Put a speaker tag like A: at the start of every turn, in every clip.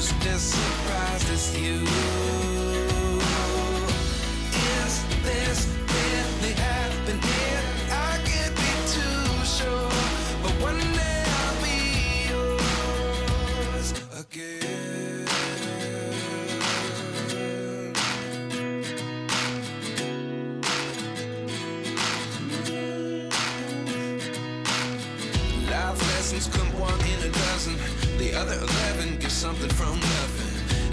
A: just as surprised as you. Is this really happening? I can't be too sure, but one day I'll be yours again. Life lessons come one in a dozen. The other 11 get something from nothing.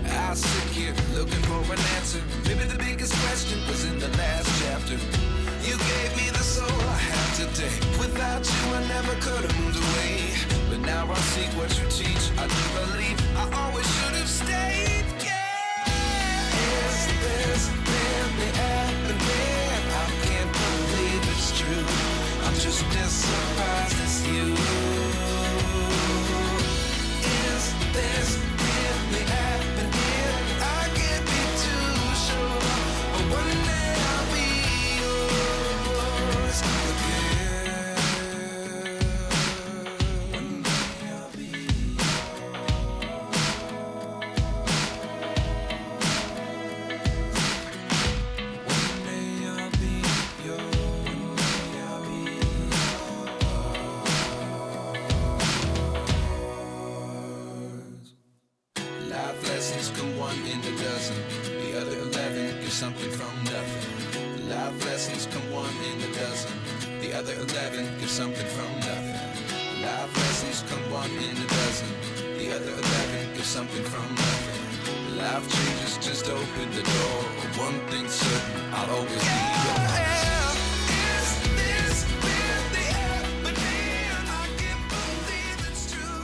A: I sit here looking for an answer. Maybe the biggest question was in the last chapter. You gave me the soul I have today. Without you I never could have moved away. But now I see what you teach. I do believe I always should have stayed. Yeah. Is this really happening? I can't believe it's true. I'm just as surprised as you. Is this really happening? I can't be too sure, but one day I'll be yours again. One day I'll be One day I'll be yours. One day I'll be Life lessons come one in a dozen. The other 11 get something from nothing. Life lessons come one in a dozen. The other 11 get something from nothing. Life lessons come one in a dozen. The other 11 get something from nothing. Life changes just open the door. One thing's certain, I'll always be yours. Is this really happening? I can't believe it's true.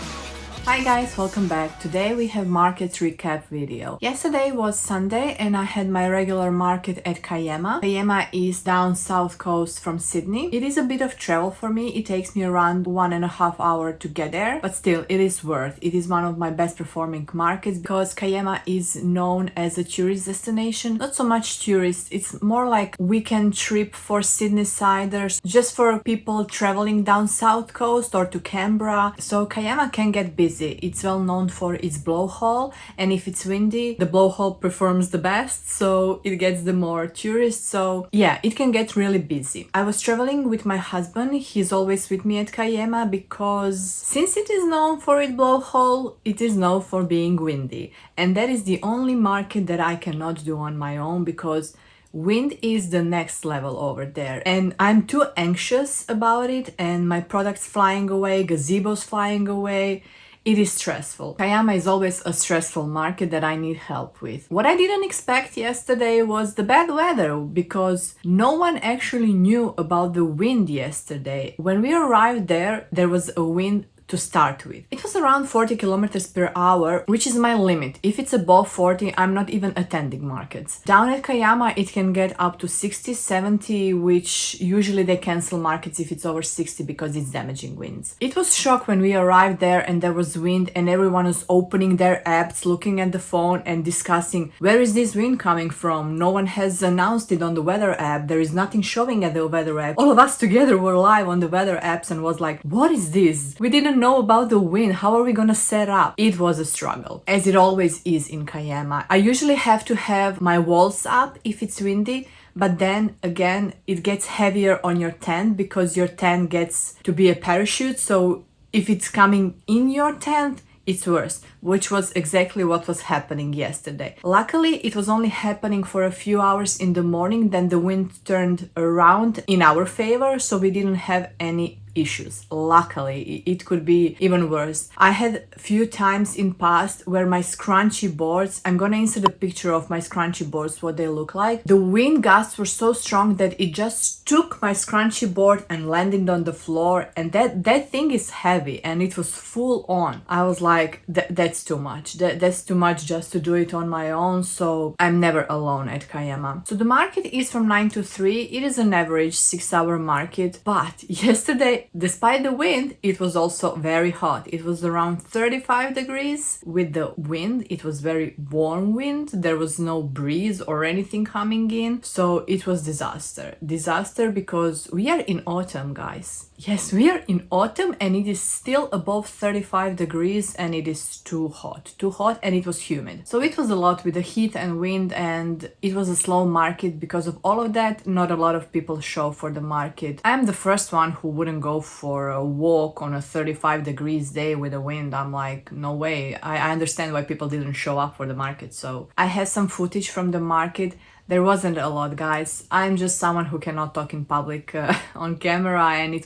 B: Hi guys, welcome back. Today we have market recap video. Yesterday was Sunday and I had my regular market at Kiama. Kiama is down south coast from Sydney. It is a bit of travel for me. It takes me around 1.5 hours to get there, but still it is worth. It is one of my best performing markets because Kiama is known as a tourist destination. Not so much tourists, it's more like weekend trip for Sydney-siders, just for people traveling down south coast or to Canberra. So Kiama can get busy. It's well known for its blowhole, and if it's windy, the blowhole performs the best, so it gets the more tourists. So yeah, it can get really busy. I was traveling with my husband. He's always with me at Kiama because since it is known for its blowhole, it is known for being windy, and that is the only market that I cannot do on my own because wind is the next level over there and I'm too anxious about it, and my products flying away, gazebos flying away. It is stressful. Kiama is always a stressful market that I need help with. What I didn't expect yesterday was the bad weather because no one actually knew about the wind yesterday. When we arrived there, there was a wind to start with. It was around 40 kilometers per hour, which is my limit. If it's above 40, I'm not even attending markets. Down at Kiama, it can get up to 60, 70, which usually they cancel markets if it's over 60 because it's damaging winds. It was shock when we arrived there and there was wind and everyone was opening their apps, looking at the phone and discussing, where is this wind coming from? No one has announced it on the weather app. There is nothing showing at the weather app. All of us together were live on the weather apps and was like, what is this? We didn't know about the wind. How are we gonna set up? It was a struggle, as it always is in Kiama. I usually have to have my walls up if it's windy, but then again it gets heavier on your tent because your tent gets to be a parachute, so if it's coming in your tent, it's worse, which was exactly what was happening yesterday. Luckily, it was only happening for a few hours in the morning, then the wind turned around in our favor, so we didn't have any issues. Luckily, it could be even worse. I had a few times in past where my scrunchy boards, I'm gonna insert a picture of my scrunchy boards, what they look like. The wind gusts were so strong that it just took my scrunchy board and landed on the floor, and that thing is heavy and it was full on. I was like, that's too much. That's too much just to do it on my own, so I'm never alone at Kiama. So the market is from 9 to 3. It is an average 6-hour market, but yesterday despite the wind, it was also very hot. It was around 35 degrees. With the wind, it was very warm wind. There was no breeze or anything coming in. So it was disaster. Disaster because we are in autumn, guys. Yes, we are in autumn and it is still above 35 degrees and it is too hot, and it was humid. So it was a lot with the heat and wind, and it was a slow market because of all of that. Not a lot of people show for the market. I'm the first one who wouldn't go for a walk on a 35 degrees day with the wind. I'm like, no way. I understand why people didn't show up for the market. So I had some footage from the market. There wasn't a lot, guys. I'm just someone who cannot talk in public on camera, and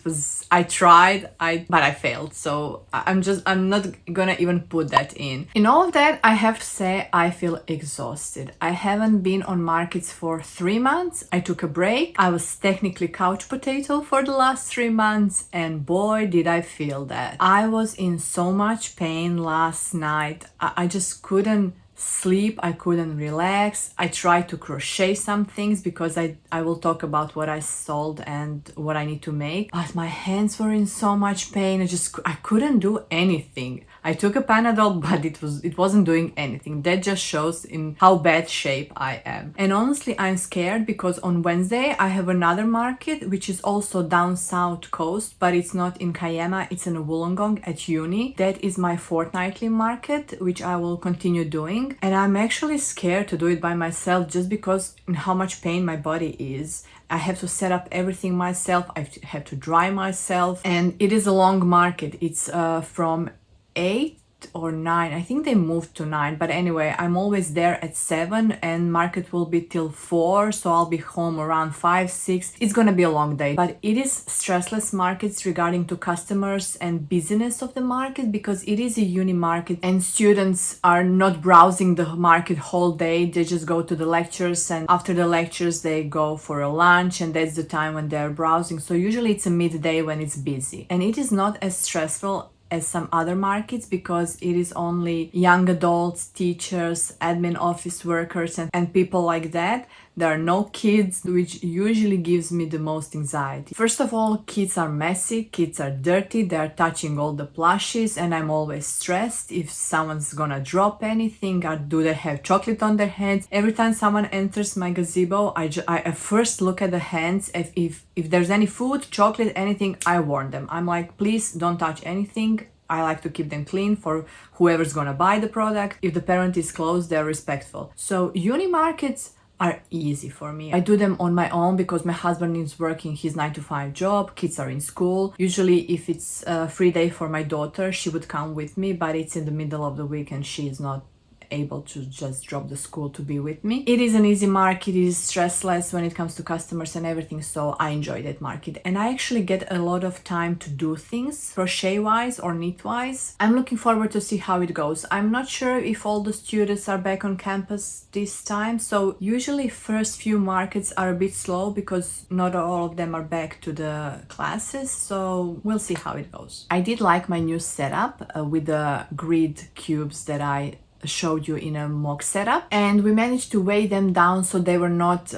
B: I tried, but I failed. So I'm not gonna even put that in. In all of that, I have to say I feel exhausted. I haven't been on markets for 3 months. I took a break. I was technically couch potato for the last 3 months, and boy, did I feel that. I was in so much pain last night. I just couldn't sleep. I couldn't relax. I tried to crochet some things because I will talk about what I sold and what I need to make, but my hands were in so much pain. I couldn't do anything. I took a Panadol, but it wasn't doing anything. That just shows in how bad shape I am. And honestly, I'm scared because on Wednesday I have another market which is also down south coast, but it's not in Kiama, it's in Wollongong at uni. That is my fortnightly market, which I will continue doing. And I'm actually scared to do it by myself just because in how much pain my body is. I have to set up everything myself. I have to dry myself, and it is a long market. It's from 8 or 9. I think they moved to 9, but anyway, I'm always there at 7 and market will be till 4, so I'll be home around 5, 6. It's gonna be a long day, but it is stressless markets regarding to customers and business of the market because it is a uni market and students are not browsing the market whole day. They just go to the lectures, and after the lectures they go for a lunch, and that's the time when they're browsing. So usually it's a midday when it's busy, and it is not as stressful as some other markets because it is only young adults, teachers, admin office workers, and people like that. There are no kids, which usually gives me the most anxiety. First of all, kids are messy, kids are dirty, they're touching all the plushies, and I'm always stressed if someone's gonna drop anything, or do they have chocolate on their hands. Every time someone enters my gazebo, I first look at the hands. If there's any food, chocolate, anything, I warn them. I'm like, please don't touch anything. I like to keep them clean for whoever's gonna buy the product. If the parent is close, they're respectful. So uni markets are easy for me. I do them on my own because my husband is working his 9-to-5 job, kids are in school. Usually if it's a free day for my daughter, she would come with me, but it's in the middle of the week and she is not able to just drop the school to be with me. It is an easy market, it is stressless when it comes to customers and everything, so I enjoy that market. And I actually get a lot of time to do things crochet wise or knit wise. I'm looking forward to see how it goes. I'm not sure if all the students are back on campus this time, so usually first few markets are a bit slow because not all of them are back to the classes, so we'll see how it goes. I did like my new setup with the grid cubes that I showed you in a mock setup, and we managed to weigh them down so they were not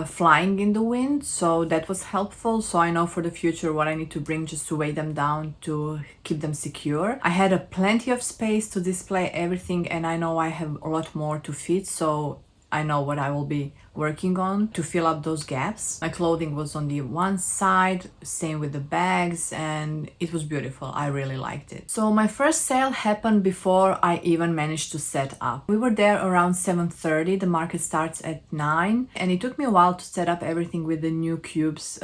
B: flying in the wind, so that was helpful. So I know for the future what I need to bring just to weigh them down to keep them secure. I had plenty of space to display everything, and I know I have a lot more to fit, so I know what I will be working on to fill up those gaps. My clothing was on the one side, same with the bags, and it was beautiful. I really liked it. So my first sale happened before I even managed to set up. We were there around 7:30. The market starts at 9, and it took me a while to set up everything with the new cubes,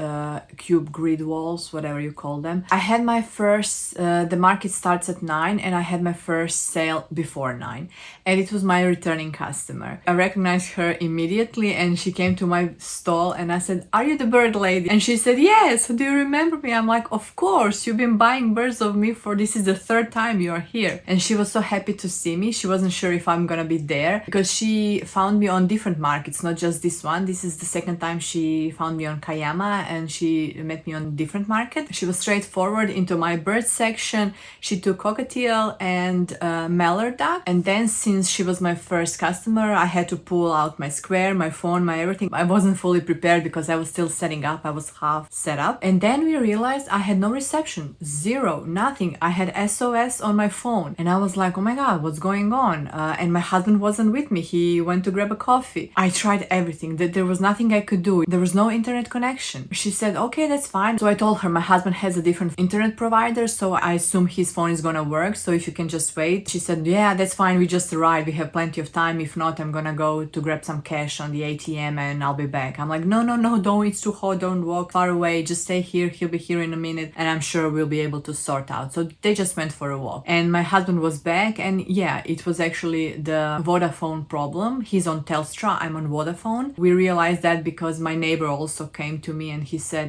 B: cube grid walls, whatever you call them. I had my first, the market starts at 9, and I had my first sale before 9, and it was my returning customer. I recognized her immediately, and she came to my stall, and I said, "Are you the bird lady?" And she said, "Yes, do you remember me?" I'm like, "Of course, you've been buying birds of me for this is the 3rd time you are here." And she was so happy to see me. She wasn't sure if I'm gonna be there because she found me on different markets, not just this one. This is the 2nd time she found me on Kiama, and she met me on different market. She was straightforward into my bird section. She took cockatiel and mallard duck, and then since she was my first customer, I had to pull pull out my square, my phone, my everything. I wasn't fully prepared because I was still setting up. I was half set up. And then we realized I had no reception. Zero, nothing. I had SOS on my phone. And I was like, oh my God, what's going on? And my husband wasn't with me. He went to grab a coffee. I tried everything. There was nothing I could do. There was no internet connection. She said, okay, that's fine. So I told her my husband has a different internet provider, so I assume his phone is gonna work. So if you can just wait. She said, yeah, that's fine. We just arrived. We have plenty of time. If not, I'm gonna go to grab some cash on the ATM and I'll be back. I'm like, no, don't. It's too hot. Don't walk far away. Just stay here. He'll be here in a minute and I'm sure we'll be able to sort out. So they just went for a walk. And my husband was back and yeah, it was actually the Vodafone problem. He's on Telstra. I'm on Vodafone. We realized that because my neighbor also came to me and he said,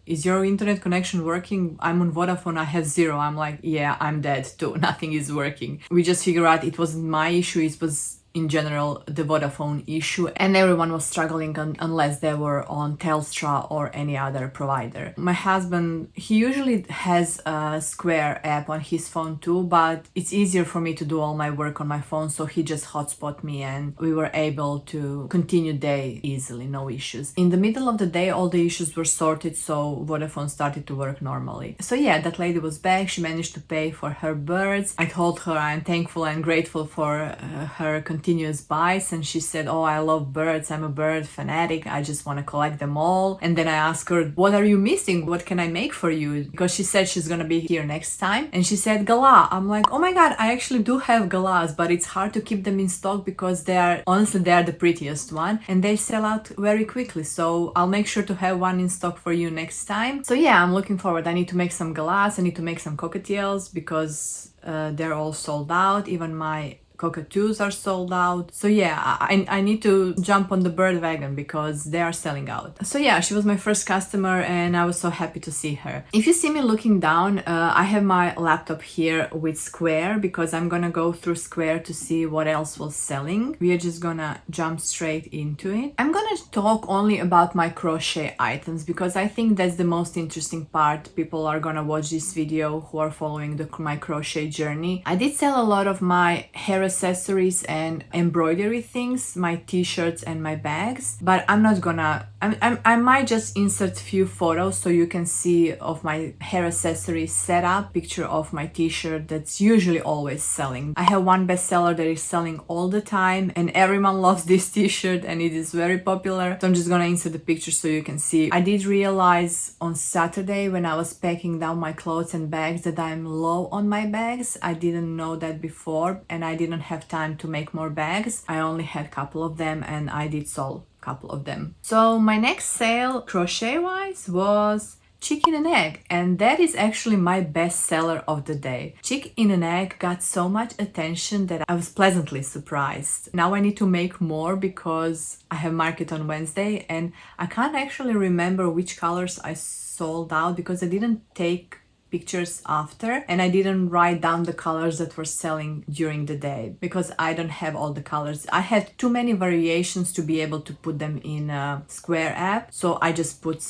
B: is your internet connection working? I'm on Vodafone. I have zero. I'm like, yeah, I'm dead too. Nothing is working. We just figured out it wasn't my issue. It was in general the Vodafone issue, and everyone was struggling unless they were on Telstra or any other provider. My husband, he usually has a Square app on his phone too, but it's easier for me to do all my work on my phone, so he just hotspot me and we were able to continue day easily, no issues. In the middle of the day all the issues were sorted, so Vodafone started to work normally. So yeah, that lady was back. She managed to pay for her birds. I told her I'm thankful and grateful for her continuous buys, and she said, oh, I love birds, I'm a bird fanatic, I just want to collect them all. And then I asked her, what are you missing, what can I make for you, because she said she's gonna be here next time. And she said gala. I'm like, oh my God, I actually do have galas, but it's hard to keep them in stock because they are the prettiest one and they sell out very quickly, so I'll make sure to have one in stock for you next time. So yeah, I'm looking forward. I need to make some galas, I need to make some cockatiels because they're all sold out. Even my cockatoos are sold out. So yeah, I need to jump on the bird wagon because they are selling out. So yeah, she was my first customer and I was so happy to see her. If you see me looking down, I have my laptop here with Square because I'm gonna go through Square to see what else was selling. We are just gonna jump straight into it. I'm gonna talk only about my crochet items because I think that's the most interesting part. People are gonna watch this video who are following my crochet journey. I did sell a lot of my hair accessories and embroidery things, my t-shirts and my bags, but I'm not gonna, I might just insert few photos so you can see of my hair accessories setup, picture of my t-shirt that's usually always selling. I have one bestseller that is selling all the time and everyone loves this t-shirt and it is very popular, so I'm just gonna insert the picture so you can see. I did realize on Saturday when I was packing down my clothes and bags that I'm low on my bags. I didn't know that before and I didn't have time to make more bags. I only had a couple of them and I did sell a couple of them. So my next sale crochet wise was chicken and egg, and that is actually my best seller of the day. Chicken and egg got so much attention that I was pleasantly surprised. Now I need to make more because I have market on Wednesday and I can't actually remember which colors I sold out because I didn't take pictures after and I didn't write down the colors that were selling during the day because I don't have all the colors. I had too many variations to be able to put them in a Square app, so I just put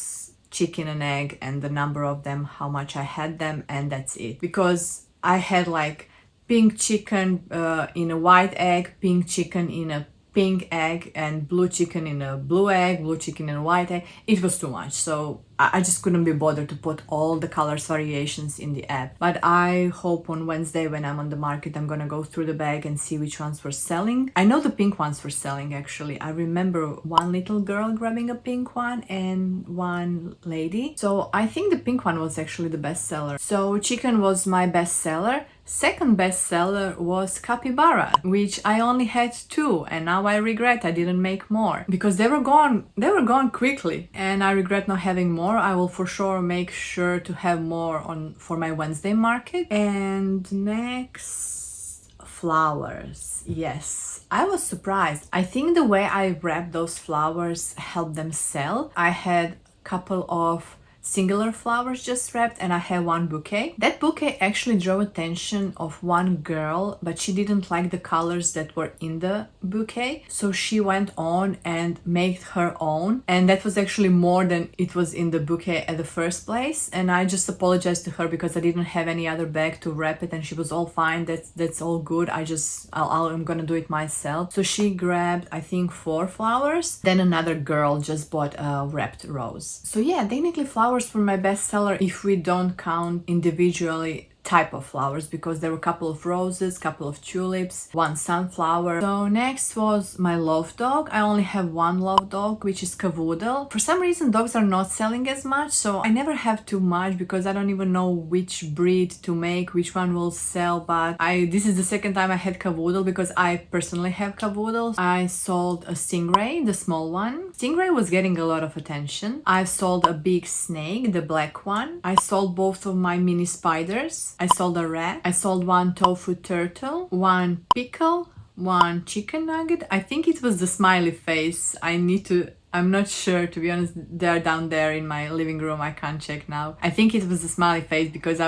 B: chicken and egg and the number of them, how much I had them, and that's it. Because I had like pink chicken in a white egg, pink chicken in a pink egg, and blue chicken in a blue egg, blue chicken in a white egg. It was too much, so I just couldn't be bothered to put all the colors variations in the app. But I hope on Wednesday when I'm on the market I'm gonna go through the bag and see which ones were selling. I know the pink ones were selling actually. I remember one little girl grabbing a pink one and one lady. So I think the pink one was actually the best seller. So chicken was my best seller. Second best seller was capybara, which I only had 2 and now I regret I didn't make more because they were gone quickly and I regret not having more. I will for sure make sure to have more for my Wednesday market. And next, flowers. Yes, I was surprised. I think the way I wrapped those flowers helped them sell. I had a couple of singular flowers just wrapped, and I have one bouquet. That bouquet actually drew attention of one girl, but she didn't like the colors that were in the bouquet, so she went on and made her own, and that was actually more than it was in the bouquet at the first place. And I just apologized to her because I didn't have any other bag to wrap it, and she was all fine. That's all good. I'm gonna do it myself. So she grabbed, I think, 4 flowers. Then another girl just bought a wrapped rose. So yeah, technically flowers were my bestseller if we don't count individually type of flowers, because there were a couple of roses, couple of tulips, one sunflower. So next was my love dog. I only have one love dog, which is Cavoodle. For some reason dogs are not selling as much, so I never have too much because I don't even know which breed to make, which one will sell. But this is the second time I had Cavoodle because I personally have Cavoodles. I sold a Stingray, the small one. Stingray was getting a lot of attention. I sold a big snake, the black one. I sold both of my mini spiders. I sold a rat. I sold one tofu turtle, one pickle, one chicken nugget. I think it was the smiley face. I'm not sure, to be honest. They're down there in my living room. I can't check now. I think it was the smiley face because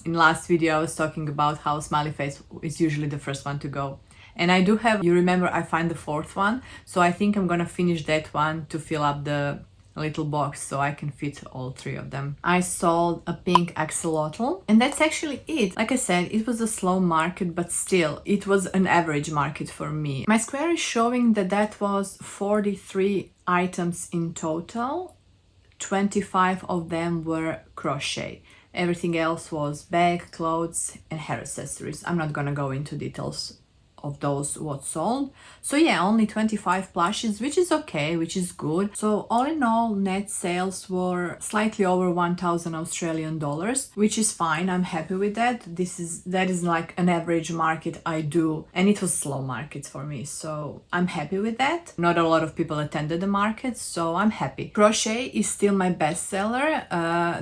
B: in last video I was talking about how smiley face is usually the first one to go. And I do have, you remember, I find the 4th one. So I think I'm gonna finish that one to fill up the little box so I can fit all 3 of them. I sold a pink axolotl, and that's actually it. Like I said, it was a slow market, but still it was an average market for me. My square is showing that was 43 items in total. 25 of them were crochet. Everything else was bag, clothes, and hair accessories. I'm not gonna go into details of those what sold. So yeah, only 25 plushes, which is okay, which is good. So all in all, net sales were slightly over 1,000 Australian dollars, which is fine. I'm happy with that. That is like an average market I do, and it was slow market for me, so I'm happy with that. Not a lot of people attended the market, so I'm happy. Crochet is still my bestseller.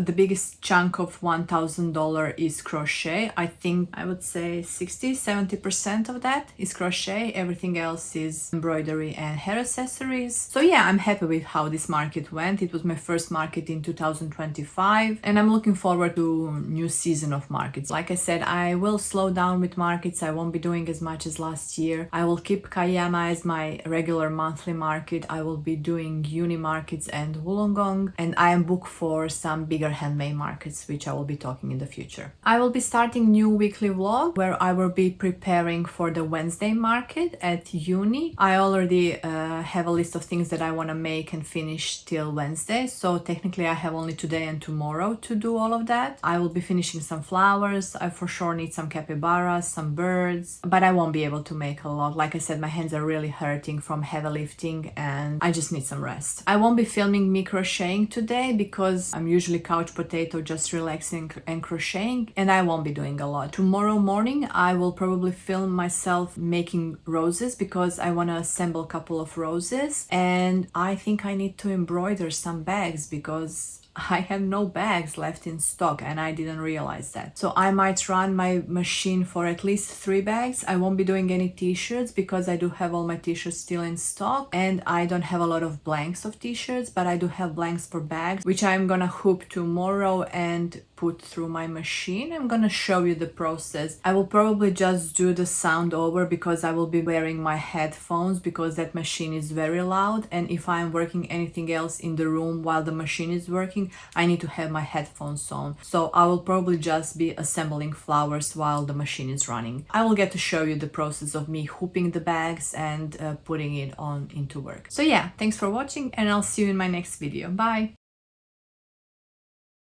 B: The biggest chunk of $1,000 is crochet. I think I would say 60-70% of that is crochet. Everything else is embroidery and hair accessories. So yeah, I'm happy with how this market went. It was my first market in 2025, and I'm looking forward to new season of markets. Like I said, I will slow down with markets. I won't be doing as much as last year. I will keep Kiama as my regular monthly market. I will be doing uni markets and Wollongong, and I am booked for some bigger handmade markets, which I will be talking in the future. I will be starting new weekly vlog where I will be preparing for the Wednesday market at uni. I already have a list of things that I want to make and finish till Wednesday, so technically I have only today and tomorrow to do all of that. I will be finishing some flowers. I for sure need some capybaras, some birds, but I won't be able to make a lot. Like I said, my hands are really hurting from heavy lifting and I just need some rest. I won't be filming me crocheting today because I'm usually couch potato, just relaxing and crocheting, and I won't be doing a lot. Tomorrow morning I will probably film myself making roses because I want to assemble a couple of roses, and I think I need to embroider some bags because I have no bags left in stock and I didn't realize that. So I might run my machine for at least 3 bags. I won't be doing any t-shirts because I do have all my t-shirts still in stock, and I don't have a lot of blanks of t-shirts, but I do have blanks for bags, which I'm gonna hoop tomorrow and put through my machine. I'm gonna show you the process. I will probably just do the sound over because I will be wearing my headphones because that machine is very loud, and if I'm working anything else in the room while the machine is working, I need to have my headphones on. So I will probably just be assembling flowers while the machine is running. I will get to show you the process of me hooping the bags and putting it on into work. So yeah, thanks for watching, and I'll see you in my next video. Bye!